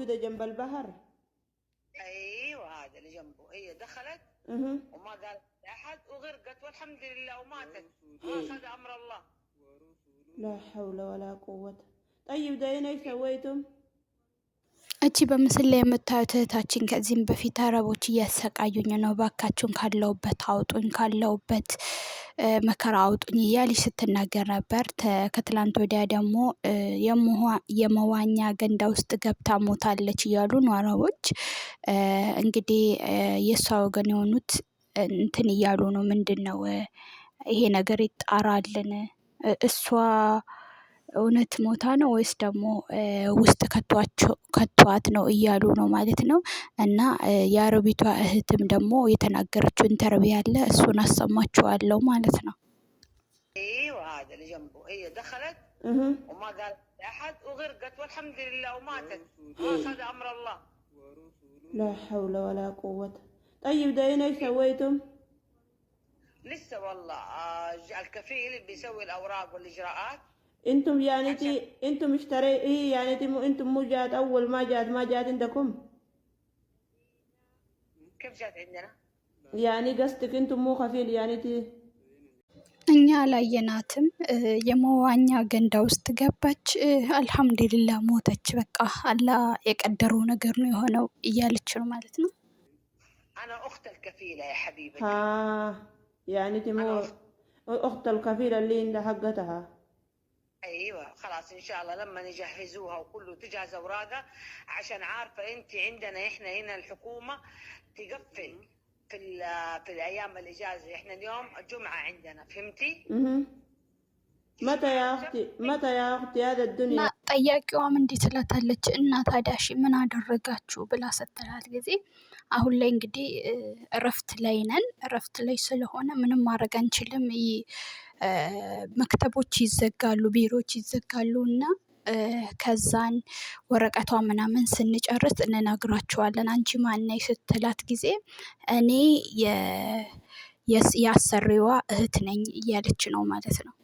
جنب البحر. ايوه هذا اللي جنبه، هي دخلت وما قالت لاحد وغرقت والحمد لله وماتت. هذا امر الله. لا حول ولا قوة. طيب داين ايش سويتم؟ እቺ በምስል ላይ የምታዩት እህታችን ከዚህም በፊት አረቦች እያሰቃዩኝ ነው፣ ባካችሁን ካለውበት አውጡኝ፣ ካለውበት መከራ አውጡኝ እያለች ስትናገር ነበር። ከትላንት ወዲያ ደግሞ የመዋኛ ገንዳ ውስጥ ገብታ ሞታለች እያሉ ነው አረቦች። እንግዲህ የእሷ ወገን የሆኑት እንትን እያሉ ነው። ምንድን ነው ይሄ ነገር ይጣራልን፣ እሷ እውነት ሞታ ነው ወይስ ደግሞ ውስጥ ከቷት ነው እያሉ ነው ማለት ነው። እና የአረቢቷ እህትም ደግሞ የተናገረችውን ተርቢያ አለ፣ እሱን አሰማችኋለሁ ማለት ነው። ايوه هذا اللي جنبه، هي دخلت وما قالت لاحد وغرقت والحمد لله وماتت. هذا امر الله. لا حول ولا قوة. طيب داين ايش سويتم؟ لسه والله الكفيل بيسوي الاوراق والاجراءات. انتم يعني انتم اشتري ايه يعني انتم مو جات اول ما جات عندكم؟ كيف جات عندنا؟ يعني قصدك انتم مو خفيل يعني እኛ አላየናትም። የመዋኛ ገንዳ ውስጥ ገባች፣ አልሐምዱሊላህ ሞተች። በቃ አላህ የቀደረው ነገር ነው የሆነው እያለች ነው ማለት ነው። انا اخت الكفيله يا حبيبتي. يعني مو اخت الكفيله اللي عند حقتها. ايوه خلاص ان شاء الله لما نجهزوها وكله تجهز اوراقها، عشان عارفه انت عندنا احنا هنا الحكومه تقفل في الايام الاجازه. احنا اليوم الجمعه عندنا، فهمتي؟ متى يا اختي هذا الدنيا؟ ጠያቂዋም እንዴት ትላታለች እና ታዲያ እሺ ምን አደረጋችሁ ብላ ስትላት ጊዜ አሁን ላይ እንግዲህ እረፍት ላይ ነን። እረፍት ላይ ስለሆነ ምንም ማድረግ አንችልም። መክተቦች ይዘጋሉ፣ ቢሮዎች ይዘጋሉ እና ከዛን ወረቀቷ ምናምን ስንጨርስ እንነግራቸዋለን። አንቺ ማነሽ ስትላት ጊዜ እኔ የአሰሪዋ እህት ነኝ እያለች ነው ማለት ነው።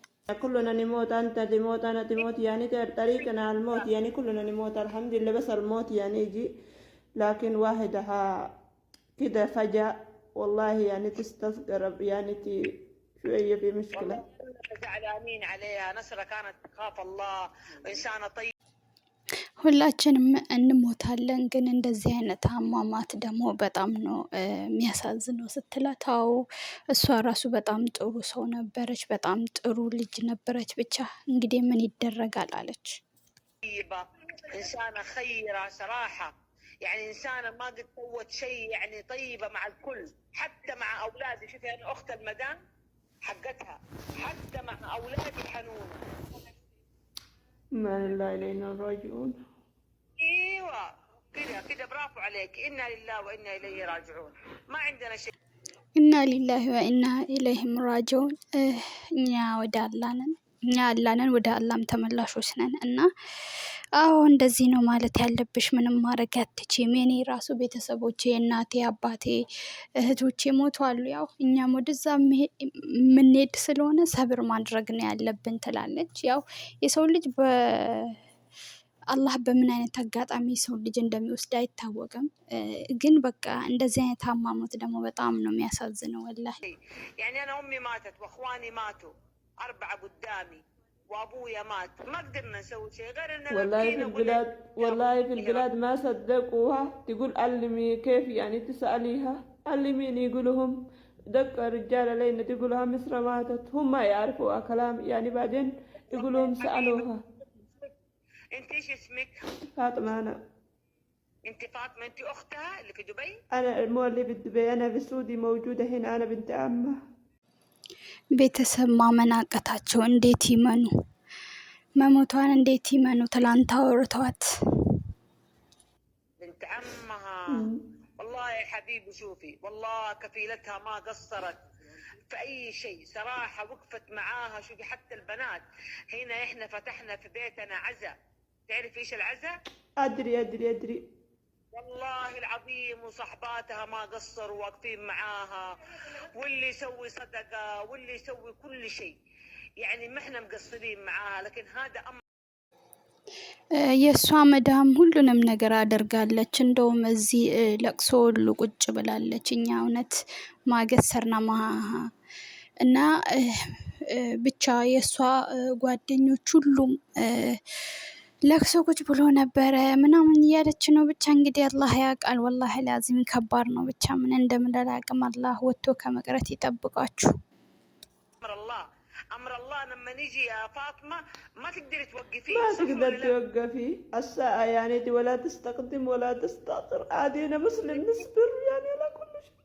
كلنا نموت، أنت تموت أنا تموت، يعني طريقنا على الموت، يعني كلنا نموت الحمد لله، بس الموت يعني يجي، لكن واحدها كده فجأة والله يعني تستغرب يعني شوية في مشكلة. زعلانين عليها، نصرة كانت تخاف الله وإنسانة طيبة. ሁላችንም እንሞታለን፣ ግን እንደዚህ አይነት አሟሟት ደግሞ በጣም ነው የሚያሳዝነው ስትላት፣ አዎ እሷ ራሱ በጣም ጥሩ ሰው ነበረች፣ በጣም ጥሩ ልጅ ነበረች። ብቻ እንግዲህ ምን ይደረጋል አለች። إنسانة خيرة صراحة، يعني إنسانة ما قد سوت شيء، يعني طيبة مع الكل، حتى مع أولادي. شوفي أنا أخت المدام حقتها، حتى مع أولادي حنونة. ما لله إلينا راجعون. ايوه كده برافو عليك. انا لله وانا اليه راجعون، ما عندنا شيء. ኢና ሊላሂ ወኢና ኢለይሂም ራጂዑን። እኛ አላህ ነን፣ ወደ አላህም ተመላሾች ነን። እና አዎ እንደዚህ ነው ማለት ያለብሽ። ምንም ማድረግ አትችይም። የኔ ራሱ ቤተሰቦቼ፣ እናቴ፣ አባቴ፣ እህቶቼ ሞተዋል። ያው እኛም ወደዛ የምንሄድ ስለሆነ ሰብር ማድረግ ነው ያለብን ትላለች። ያው የሰው ልጅ አላህ በምን አይነት አጋጣሚ ሰው ልጅ እንደሚወስድ አይታወቅም። ግን በቃ እንደዚህ አይነት አሟሟት ደግሞ በጣም ነው የሚያሳዝነው ወላሂ። يعني انا امي ماتت واخواني ماتوا 4 قدامي وابويا مات، ما قدرنا نسوي شيء غير ان والله في البلاد ما صدقوها. تقول علمي كيف يعني تسأليها، علميني يقولهم دق رجال لين تقولها مصر ماتت، هم ما يعرفوا كلام يعني. بعدين يقولون سألوها. انت ايش اسمك؟ فاطمة. انا انت فاطمة، انت اختها اللي في دبي؟ انا مو اللي في دبي، انا في السعودية موجودة هنا، انا بنت عمها. ቤተሰብ ማመን አቃታቸው። እንዴት ይመኑ? መሞቷን እንዴት ይመኑ? ትላንት አውርተዋት بنت عمها. والله يا حبيبي شوفي، والله كفيلتها ما قصرت في اي شيء صراحة، وقفت معاها. شوفي حتى البنات هنا احنا فتحنا في بيتنا عزاء. تعرف ايش العزاء؟ ادري والله العظيم، وصحباتها ما قصروا واقفين معاها، واللي يسوي صدقة واللي يسوي كل شيء، يعني ما احنا مقصرين معاها. لكن هذا امر የእሷ መዳም ሁሉንም ነገር አደርጋለች። እንደውም እዚህ ለቅሶ ሁሉ ቁጭ ብላለች። እኛ እውነት ማገሰርና እና ብቻ የእሷ ጓደኞች ሁሉም ለቅሶ ቁጭ ብሎ ነበረ ምናምን እያለች ነው። ብቻ እንግዲህ አላህ ያውቃል። ወላሂ ላዚም ከባድ ነው። ብቻ ምን እንደምንል አቅም አላህ ወጥቶ ከመቅረት ይጠብቃችሁ። أمر الله لما نيجي يا فاطمة ما تقدري توقفيه. ما تقدر توقفي الساعة يعني ولا تستقدم ولا تستأخر. عادينا مسلم نصبر يعني على كل شيء.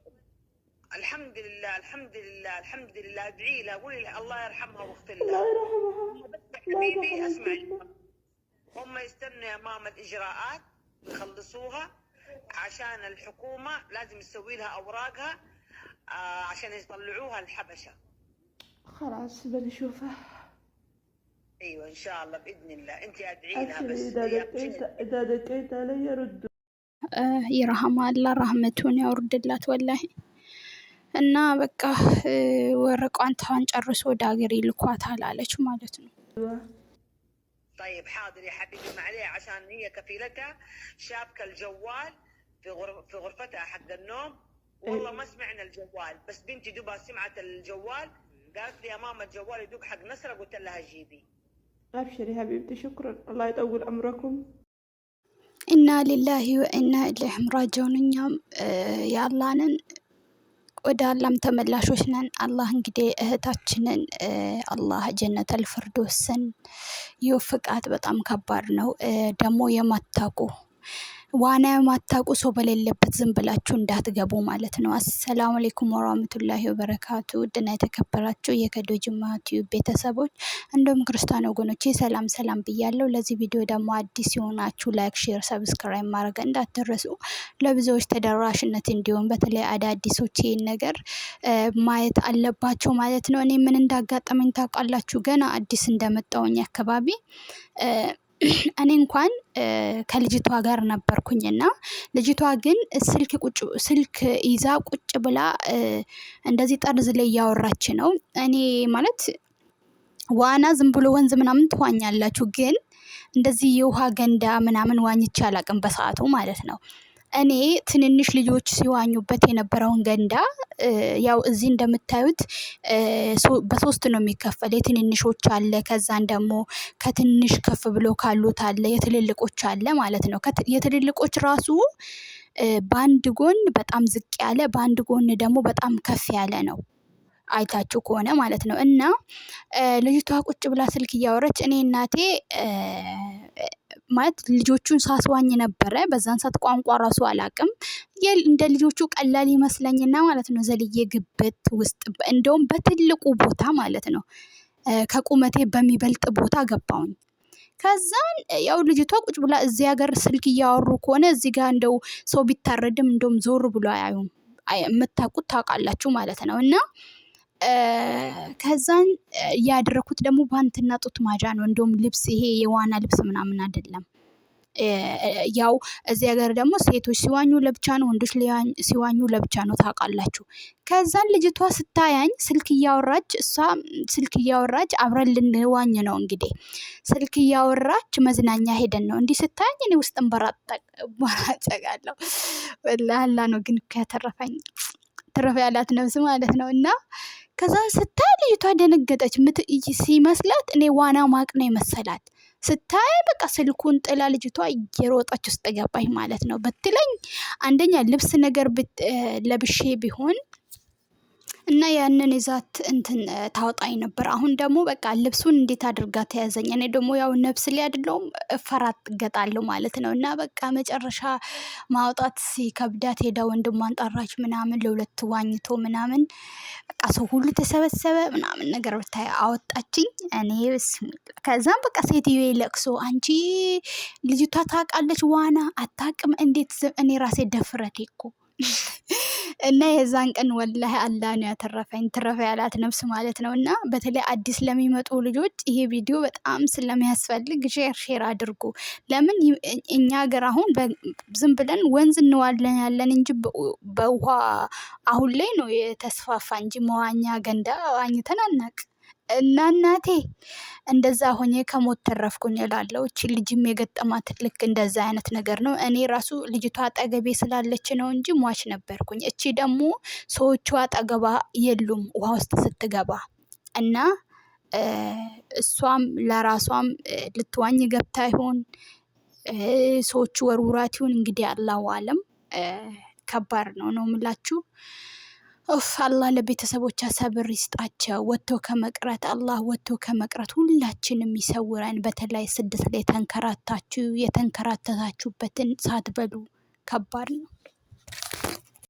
الحمد لله الحمد لله الحمد لله. ادعي لها قولي لها الله يرحمها واغفر الله لها. يرحمها. حبيبي اسمعي، هم يستنوا يا ماما الإجراءات يخلصوها عشان الحكومة لازم تسوي لها أوراقها عشان يطلعوها الحبشة. خلاص بنشوفها. ايوه ان شاء الله باذن الله. انت ادعي لها بس. اذا دقيت علي رد. ይረሃማ አላህ ረህመቱን ያወርድላት ወላሂ። እና በቃ ወረቋንታዋን ጨርሶ ወደ ሀገር ይልኳታል አለች ማለት ነው። طيب حاضر يا حبيبي معليه عشان هي كفيلتها شابكه الجوال في غرفتها حق النوم. والله ما سمعنا الجوال بس بنتي دوبها سمعت الجوال قالت لي يا ماما الجوال يدوب حق نسرة. قلت لها جيبي. أبشري حبيبتي شكرا الله يطول عمركم. ኢና ሊላሂ ወኢና ኢለይሂ ራጂዑን። እኛም የአላህንን ወደ አላህም ተመላሾች ነን። አላህ እንግዲህ እህታችንን አላህ ጀነተል ፊርደውስን ይወፍቃት። በጣም ከባድ ነው ደግሞ የማታውቁ ዋና የማታውቁ ሰው በሌለበት ዝም ብላችሁ እንዳትገቡ ማለት ነው። አሰላሙ አለይኩም ወራህመቱላሂ ወበረካቱ። ውድና የተከበራችሁ የከዶ ጅማ ቲዩብ ቤተሰቦች እንዲሁም ክርስቲያን ወገኖቼ ሰላም ሰላም ብያለሁ። ለዚህ ቪዲዮ ደግሞ አዲስ የሆናችሁ ላይክ፣ ሼር፣ ሰብስክራይብ ማድረግ እንዳትረሱ ለብዙዎች ተደራሽነት እንዲሆን በተለይ አዳዲሶች ይህን ነገር ማየት አለባቸው ማለት ነው። እኔ ምን እንዳጋጠመኝ ታውቃላችሁ? ገና አዲስ እንደመጣውኝ አካባቢ እኔ እንኳን ከልጅቷ ጋር ነበርኩኝና ልጅቷ ግን ስልክ ይዛ ቁጭ ብላ እንደዚህ ጠርዝ ላይ እያወራች ነው። እኔ ማለት ዋና ዝም ብሎ ወንዝ ምናምን ትዋኛላችሁ፣ ግን እንደዚህ የውሃ ገንዳ ምናምን ዋኝቼ አላቅም በሰዓቱ ማለት ነው። እኔ ትንንሽ ልጆች ሲዋኙበት የነበረውን ገንዳ ያው እዚህ እንደምታዩት በሶስት ነው የሚከፈል። የትንንሾች አለ፣ ከዛን ደግሞ ከትንሽ ከፍ ብሎ ካሉት አለ፣ የትልልቆች አለ ማለት ነው። የትልልቆች ራሱ በአንድ ጎን በጣም ዝቅ ያለ፣ በአንድ ጎን ደግሞ በጣም ከፍ ያለ ነው አይታችሁ ከሆነ ማለት ነው። እና ልጅቷ ቁጭ ብላ ስልክ እያወረች እኔ እናቴ ማለት ልጆቹን ሳስዋኝ ነበረ። በዛን ሰዓት ቋንቋ ራሱ አላቅም። እንደ ልጆቹ ቀላል ይመስለኝና ማለት ነው ዘልዬ ግብት ውስጥ እንደውም በትልቁ ቦታ ማለት ነው ከቁመቴ በሚበልጥ ቦታ ገባውኝ። ከዛን ያው ልጅቷ ቁጭ ብላ እዚህ ሀገር ስልክ እያወሩ ከሆነ እዚህ ጋር እንደው ሰው ቢታረድም እንደውም ዞር ብሎ አያዩም። የምታውቁት ታውቃላችሁ ማለት ነው። እና ከዛን ያደረኩት ደግሞ ፓንትና ጡት ማጃ ነው። እንደውም ልብስ ይሄ የዋና ልብስ ምናምን አይደለም። ያው እዚህ ሀገር ደግሞ ሴቶች ሲዋኙ ለብቻ ነው፣ ወንዶች ሲዋኙ ለብቻ ነው ታውቃላችሁ። ከዛን ልጅቷ ስታያኝ ስልክ እያወራች አብረን ልንዋኝ ነው እንግዲህ ስልክ እያወራች መዝናኛ ሄደን ነው እንዲህ ስታያኝ እኔ ውስጥ እንበራጨጋለሁ። ወላሂ ነው ግን ከተረፈኝ ትረፍ ያላት ነፍስ ማለት ነው። እና ከዛን ስታይ ልጅቷ ደነገጠች። ሲመስላት እኔ ዋና ማቅ ነው የመሰላት። ስታይ በቃ ስልኩን ጥላ ልጅቷ እየሮጠች ውስጥ ገባኝ ማለት ነው። በትለኝ አንደኛ ልብስ ነገር ለብሼ ቢሆን እና ያንን ይዛት እንትን ታወጣኝ ነበር። አሁን ደግሞ በቃ ልብሱን እንዴት አድርጋ ተያዘኝ። እኔ ደግሞ ያው ነፍስ ላይ አይደለሁም ፈራት ገጣለሁ ማለት ነው። እና በቃ መጨረሻ ማውጣት ሲከብዳት ሄዳ ወንድሟን ጠራች ምናምን ለሁለት ዋኝቶ ምናምን በቃ ሰው ሁሉ ተሰበሰበ ምናምን ነገር ብታይ አወጣችኝ። እኔ ከዛም በቃ ሴትዮ ለቅሶ አንቺ ልጅቷ ታውቃለች ዋና አታውቅም እንዴት? እኔ ራሴ ደፍረቴ እኮ እና የዛን ቀን ወላሂ አላህ ነው ያተረፈኝ። ትረፈ ያላት ነፍስ ማለት ነው። እና በተለይ አዲስ ለሚመጡ ልጆች ይሄ ቪዲዮ በጣም ስለሚያስፈልግ ሼር አድርጉ። ለምን እኛ ሀገር አሁን ዝም ብለን ወንዝ እንዋለን ያለን እንጂ በውሃ አሁን ላይ ነው የተስፋፋ እንጂ መዋኛ ገንዳ ዋኝተን አናውቅ። እና እናቴ እንደዛ ሆኜ ከሞት ተረፍኩኝ እላለሁ። እቺ ልጅም የገጠማት ልክ እንደዛ አይነት ነገር ነው። እኔ ራሱ ልጅቷ አጠገቤ ስላለች ነው እንጂ ሟች ነበርኩኝ። እቺ ደግሞ ሰዎቹ አጠገባ የሉም ውሃ ውስጥ ስትገባ እና እሷም ለራሷም ልትዋኝ ገብታ ይሆን ሰዎቹ ወርውራት ይሁን እንግዲህ አላሁ አለም። ከባድ ነው የምላችሁ። አላህ ለቤተሰቦቿ ሰብር ይስጣቸው። ወጥቶ ከመቅረት አላህ ወጥቶ ከመቅረት ሁላችንም ይሰውረን። በተለይ ስደት ላይ የተንከራታችሁበትን ሳትበሉ ከባድ ነው።